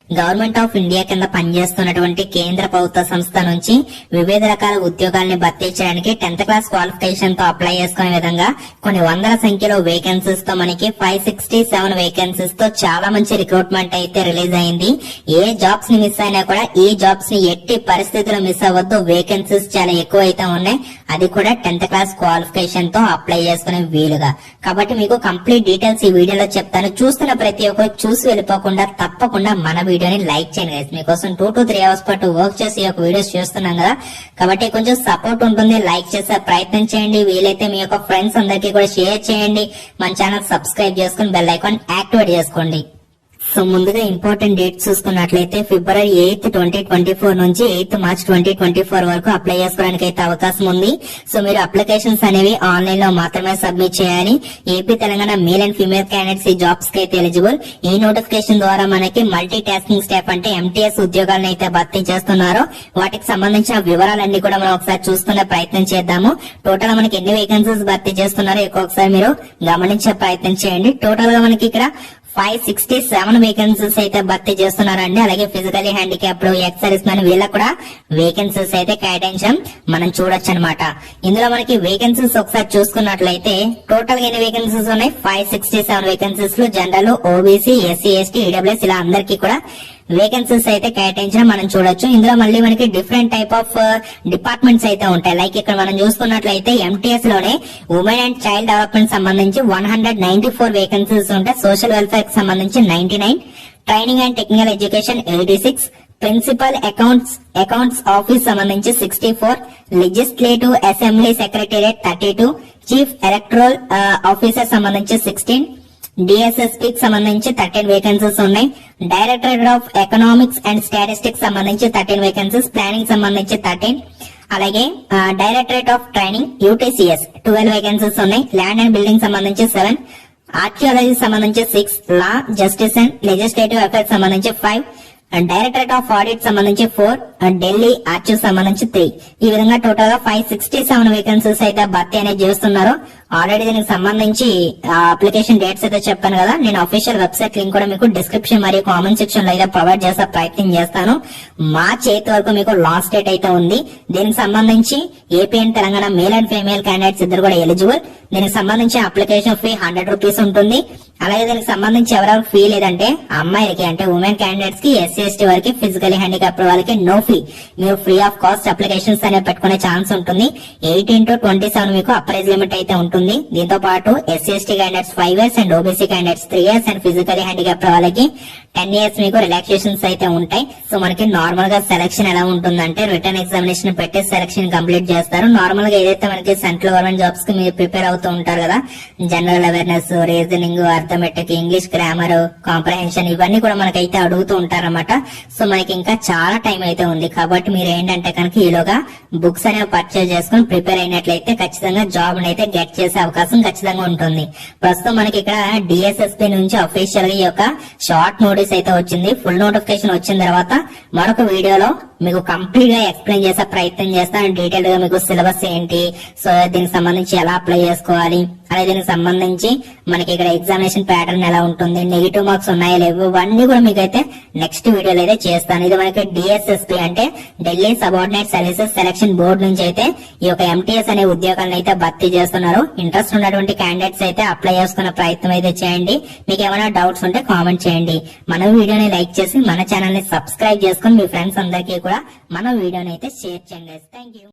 Government of India కింద పనిచేస్తున్నటువంటి కేంద్ర ప్రభుత్వ సంస్థ నుంచి వివిధ రకాల ఉద్యోగాల్ని భర్తీ చేయడానికి 10th క్లాస్ క్వాలిఫికేషన్ తో అప్లై చేసుకునే విధంగా కొన్ని వందల సంఖ్యలో వేకెన్సీస్ తో మనకి 567 వేకెన్సీస్ తో చాలా మంచి రిక్రూట్మెంట్ అయితే రిలీజ్ అయింది. ఏ జాబ్స్ ని మిస్ అయినా కూడా ఈ జాబ్స్ ని ఎట్టి పరిస్థితుల్లో మిస్ అవ్వద్దు. వేకెన్సీస్ చాలా ఎక్కువ అయితే ఉన్నాయి, అది కూడా 10th క్లాస్ క్వాలిఫికేషన్ తో అప్లై చేసుకునే వీలుగా. కాబట్టి మీకు కంప్లీట్ డీటెయిల్స్ ఈ వీడియోలో చెప్తాను. చూస్తున్న ప్రతి ఒక్కరు చూసి వెళ్ళిపోకుండా తప్పకుండా మన వీడియోని లైక్ చేయండి గైస్. మీకోసం 2 to 3 అవర్స్ పాటు వర్క్ చేసి ఈ యొక్క వీడియోస్ చేస్తున్నాం కదా, కాబట్టి కొంచెం సపోర్ట్ ఉంటుంది. లైక్ చేసే ప్రయత్నం చేయండి. వీలైతే మీ యొక్క ఫ్రెండ్స్ అందరికీ కూడా షేర్ చేయండి. మన ఛానల్ సబ్స్క్రైబ్ చేసుకుని బెల్ ఐకాన్ యాక్టివేట్ చేసుకోండి. సో ముందుగా ఇంపార్టెంట్ డేట్స్ చూసుకున్నట్లయితే February 8, 2024 నుంచి 8 March 2024 వరకు అప్లై చేసుకోవడానికి అయితే అవకాశం ఉంది. సో మీరు అప్లికేషన్స్ అనేవి ఆన్లైన్ లో మాత్రమే సబ్మిట్ చేయాలి. AP Telangana male and female candidates ఈ జాబ్స్ కి అయితే ఎలిజిబుల్. ఈ నోటిఫికేషన్ ద్వారా మనకి మల్టీ టాస్కింగ్ స్టాఫ్ అంటే MTS ఉద్యోగాలను అయితే భర్తీ చేస్తున్నారు. వాటికి సంబంధించిన వివరాలన్నీ కూడా మనం ఒకసారి చూసుకునే ప్రయత్నం చేద్దాము. టోటల్ మనకి ఎన్ని వేకెన్సీస్ భర్తీ చేస్తున్నారో ఒకసారి మీరు గమనించే ప్రయత్నం చేయండి. టోటల్ గా మనకి ఇక్కడ 567 వేకెన్సీస్ అయితే భర్తీ చేస్తున్నారండి. అలాగే physically handicapped, ex service men వీళ్ళకి కూడా వేకెన్సీస్ అయితే కేటాయించడం మనం చూడొచ్చు అనమాట. ఇందులో మనకి వేకెన్సీస్ ఒకసారి చూసుకున్నట్లయితే టోటల్ గా ఎన్ని వేకెన్సీస్ ఉన్నాయి? 567 వేకెన్సీస్ లో general, OBC, SC, ST, EWS ఇలా అందరికీ కూడా వేకెన్సీస్ అయితే కేటాయించడం మనం చూడొచ్చు. ఇందులో మళ్ళీ మనకి డిఫరెంట్ టైప్ ఆఫ్ డిపార్ట్మెంట్స్ అయితే ఉంటాయి. లైక్ ఇక్కడ మనం చూసుకున్నట్లయితే MTS లోనే ఉమెన్ అండ్ చైల్డ్ డెవలప్మెంట్ సంబంధించి 194 వేకెన్సీస్ ఉంటాయి. సోషల్ వెల్ఫేర్ కి సంబంధించి 99, training and technical education 86, principal accounts office సంబంధించి 64, legislative assembly secretariat 32, chief electoral officer సంబంధించి 16, DSSP కి సంబంధించి 13 వేకెన్సీస్ ఉన్నాయి. Directorate of economics and statistics సంబంధించి 13 వేకెన్సీస్, ప్లానింగ్ సంబంధించి 13, అలాగే directorate of training UTCS 12 vacancies ఉన్నాయి. ల్యాండ్ అండ్ బిల్డింగ్ సంబంధించి 7, ఆర్కియాలజీ సంబంధించి 6, law, justice and legislative affairs సంబంధించి 5, డైరెక్టరేట్ ఆఫ్ ఆడిట్ సంబంధించి 4, ఢిల్లీ ఆర్చివ్ సంబంధించి 3. ఈ విధంగా టోటల్ గా 567 వేకెన్సీస్ అయితే భర్తీ అనేది చేస్తున్నారు. ఆల్రెడీ దీనికి సంబంధించి అప్లికేషన్ డేట్స్ అయితే చెప్పాను కదా, నేను అఫీషియల్ వెబ్సైట్ లింక్ కూడా మీకు డిస్క్రిప్షన్ మరియు కామెంట్ సెక్షన్ లో అయితే ప్రొవైడ్ చేసే ప్రయత్నం చేస్తాను. మార్చ్ 8 వరకు మీకు లాస్ట్ డేట్ అయితే ఉంది. దీనికి సంబంధించి AP and Telangana male and female candidates ఇద్దరు కూడా ఎలిజిబుల్. దీనికి సంబంధించి అప్లికేషన్ ఫీ 100 రూపీస్ ఉంటుంది. అలాగే దీనికి సంబంధించి ఎవరెవరు ఫీ లేదంటే అమ్మాయిలకి అంటే ఉమెన్ క్యాండిడేట్స్ కి, SC ST వారికి, ఫిజికలీ హ్యాండిక్యాప్డ్ వాళ్ళకి నో ఫీ. మీరు ఫ్రీ ఆఫ్ కాస్ట్ అప్లికేషన్స్ అనేవి పెట్టుకునే ఛాన్స్ ఉంటుంది. 18 to 27 మీకు అప్పర్ ఏజ్ లిమిట్ అయితే ఉంటుంది. దీంతో పాటు SC ST candidates 5 years and OBC candidates 3 years and physically handicapped వాళ్ళకి 10 years మీకు రిలాక్సేషన్స్ అయితే ఉంటాయి. సో మనకి నార్మల్ గా సెలక్షన్ ఎలా ఉంటుందంటే రిటర్న్ ఎగ్జామినేషన్ పెట్టి సెలక్షన్ కంప్లీట్ చేస్తారు. నార్మల్ గా ఏదైతే మనకి సెంట్రల్ గవర్నమెంట్ జాబ్స్ కి మీరు ప్రిపేర్ అవుతూ ఉంటారు కదా, general awareness, reasoning, arithmetic, English grammar, comprehension ఇవన్నీ కూడా మనకైతే అడుగుతూ ఉంటారన్నమాట. సో మనకి ఇంకా చాలా టైం అయితే ఉంది. కాబట్టి మీరు ఏంటంటే కనుక ఈలోగా బుక్స్ అనేవి పర్చేజ్ చేసుకుని ప్రిపేర్ అయినట్లయితే ఖచ్చితంగా జాబ్ అయితే గెట్ చేసే అవకాశం ఖచ్చితంగా ఉంటుంది. ప్రస్తుతం మనకి ఇక్కడ DSSP నుంచి అఫీషియల్ గా ఈ యొక్క షార్ట్ నోటీస్ అయితే వచ్చింది. ఫుల్ నోటిఫికేషన్ వచ్చిన తర్వాత మరొక వీడియోలో మీకు కంప్లీట్ గా ఎక్స్ప్లెయిన్ చేసే ప్రయత్నం చేస్తాను. డీటెయిల్ గా మీకు సిలబస్ ఏంటి, సో దీనికి సంబంధించి ఎలా అప్లై చేసుకోవాలి, అలాగే దీనికి సంబంధించి మనకి ఇక్కడ ఎగ్జామినేషన్ ప్యాటర్న్ ఎలా ఉంటుంది, నెగిటివ్ మార్క్స్ ఉన్నాయా లేవు, ఇవన్నీ కూడా మీకైతే నెక్స్ట్ వీడియోలో అయితే చేస్తాను. ఇది మనకి DSSP అంటే Delhi subordinate services selection board నుంచి అయితే ఈ యొక్క MTS అనే ఉద్యోగాలను అయితే భర్తీ చేస్తున్నారు. ఇంట్రెస్ట్ ఉన్నటువంటి క్యాండిడేట్స్ అయితే అప్లై చేసుకునే ప్రయత్నం అయితే చేయండి. మీకు ఏమైనా డౌట్స్ ఉంటే కామెంట్ చేయండి. మన వీడియోని లైక్ చేసి మన ఛానల్ ని సబ్స్క్రైబ్ చేసుకుని మీ ఫ్రెండ్స్ అందరికీ కూడా మన వీడియోని అయితే షేర్ చేయండి. Thank you.